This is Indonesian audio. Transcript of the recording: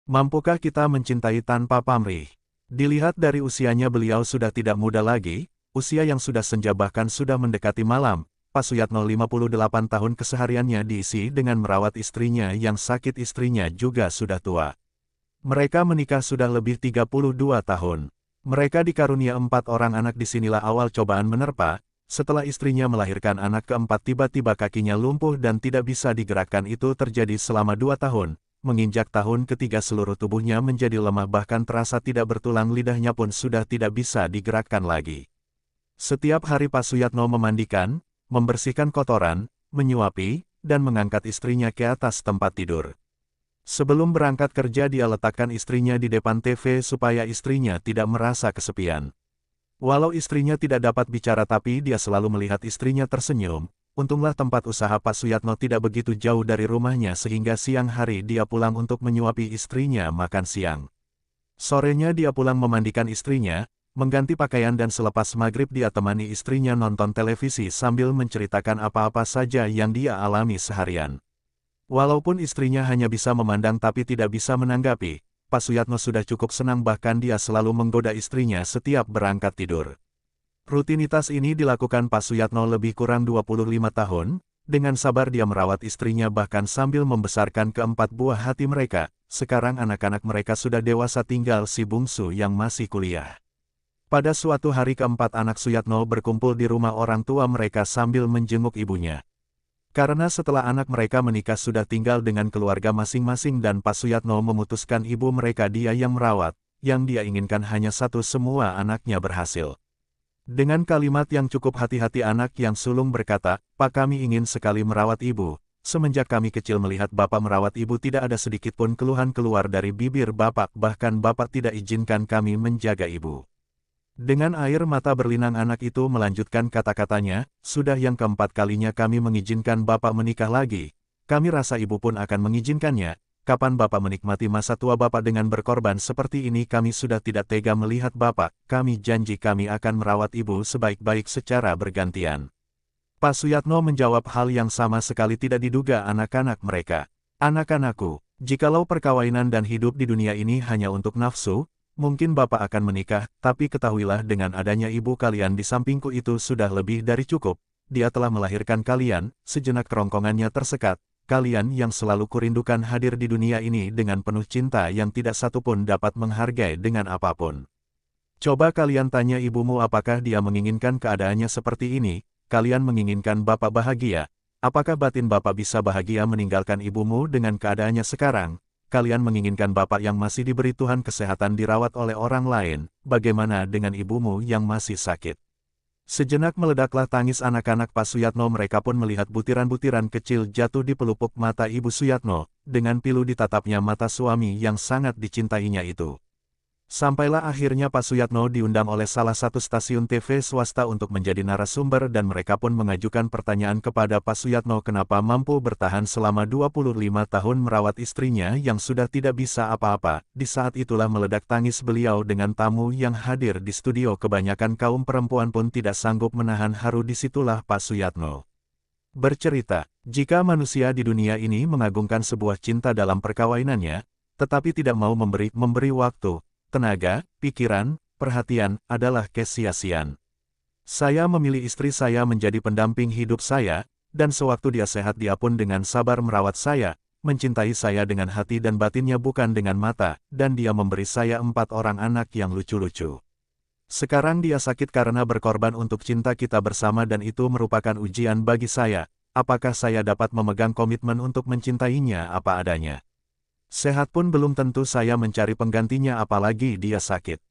Mampukah kita mencintai tanpa pamrih? Dilihat dari usianya beliau sudah tidak muda lagi, usia yang sudah senja bahkan sudah mendekati malam. Pak Suyatno 58 tahun kesehariannya diisi dengan merawat istrinya yang sakit, istrinya juga sudah tua. Mereka menikah sudah lebih 32 tahun. Mereka dikarunia 4 orang anak. Disinilah awal cobaan menerpa. Setelah istrinya melahirkan anak keempat, tiba-tiba kakinya lumpuh dan tidak bisa digerakkan. Itu terjadi selama 2 tahun. Menginjak tahun ketiga seluruh tubuhnya menjadi lemah bahkan terasa tidak bertulang, lidahnya pun sudah tidak bisa digerakkan lagi. Setiap hari Pak Suyatno memandikan, membersihkan kotoran, menyuapi, dan mengangkat istrinya ke atas tempat tidur. Sebelum berangkat kerja dia letakkan istrinya di depan TV supaya istrinya tidak merasa kesepian. Walau istrinya tidak dapat bicara tapi dia selalu melihat istrinya tersenyum. Untunglah tempat usaha Pak Suyatno tidak begitu jauh dari rumahnya sehingga siang hari dia pulang untuk menyuapi istrinya makan siang. Sorenya dia pulang memandikan istrinya, mengganti pakaian dan selepas maghrib dia temani istrinya nonton televisi sambil menceritakan apa-apa saja yang dia alami seharian. Walaupun istrinya hanya bisa memandang tapi tidak bisa menanggapi, Pak Suyatno sudah cukup senang, bahkan dia selalu menggoda istrinya setiap berangkat tidur. Rutinitas ini dilakukan Pak Suyatno lebih kurang 25 tahun, dengan sabar dia merawat istrinya bahkan sambil membesarkan keempat buah hati mereka. Sekarang anak-anak mereka sudah dewasa, tinggal si bungsu yang masih kuliah. Pada suatu hari keempat anak Suyatno berkumpul di rumah orang tua mereka sambil menjenguk ibunya. Karena setelah anak mereka menikah sudah tinggal dengan keluarga masing-masing dan Pak Suyatno memutuskan ibu mereka dia yang merawat, yang dia inginkan hanya satu, semua anaknya berhasil. Dengan kalimat yang cukup hati-hati anak yang sulung berkata, "Pak, kami ingin sekali merawat ibu. Semenjak kami kecil melihat Bapak merawat ibu tidak ada sedikit pun keluhan keluar dari bibir Bapak, bahkan Bapak tidak izinkan kami menjaga ibu." Dengan air mata berlinang anak itu melanjutkan kata-katanya, "Sudah yang keempat kalinya kami mengizinkan Bapak menikah lagi. Kami rasa ibu pun akan mengizinkannya. Kapan Bapak menikmati masa tua Bapak dengan berkorban seperti ini? Kami sudah tidak tega melihat Bapak. Kami janji kami akan merawat ibu sebaik-baik secara bergantian." Pak Suyatno menjawab hal yang sama sekali tidak diduga anak-anak mereka. "Anak-anakku, jikalau perkawinan dan hidup di dunia ini hanya untuk nafsu, mungkin Bapak akan menikah, tapi ketahuilah dengan adanya ibu kalian di sampingku itu sudah lebih dari cukup. Dia telah melahirkan kalian." Sejenak kerongkongannya tersekat. "Kalian yang selalu kurindukan hadir di dunia ini dengan penuh cinta yang tidak satupun dapat menghargai dengan apapun. Coba kalian tanya ibumu apakah dia menginginkan keadaannya seperti ini. Kalian menginginkan Bapak bahagia. Apakah batin Bapak bisa bahagia meninggalkan ibumu dengan keadaannya sekarang? Kalian menginginkan Bapak yang masih diberi Tuhan kesehatan dirawat oleh orang lain. Bagaimana dengan ibumu yang masih sakit?" Sejenak meledaklah tangis anak-anak Pak Suyatno. Mereka pun melihat butiran-butiran kecil jatuh di pelupuk mata Ibu Suyatno. Dengan pilu ditatapnya mata suami yang sangat dicintainya itu. Sampailah akhirnya Pak Suyatno diundang oleh salah satu stasiun TV swasta untuk menjadi narasumber dan mereka pun mengajukan pertanyaan kepada Pak Suyatno kenapa mampu bertahan selama 25 tahun merawat istrinya yang sudah tidak bisa apa-apa. Di saat itulah meledak tangis beliau dengan tamu yang hadir di studio. Kebanyakan kaum perempuan pun tidak sanggup menahan haru. Disitulah Pak Suyatno bercerita, jika manusia di dunia ini mengagungkan sebuah cinta dalam perkawinannya, tetapi tidak mau memberi waktu, tenaga, pikiran, perhatian, adalah kesia-siaan. Saya memilih istri saya menjadi pendamping hidup saya, dan sewaktu dia sehat dia pun dengan sabar merawat saya, mencintai saya dengan hati dan batinnya bukan dengan mata, dan dia memberi saya 4 orang anak yang lucu-lucu. Sekarang dia sakit karena berkorban untuk cinta kita bersama dan itu merupakan ujian bagi saya. Apakah saya dapat memegang komitmen untuk mencintainya apa adanya? Sehat pun belum tentu saya mencari penggantinya apalagi dia sakit.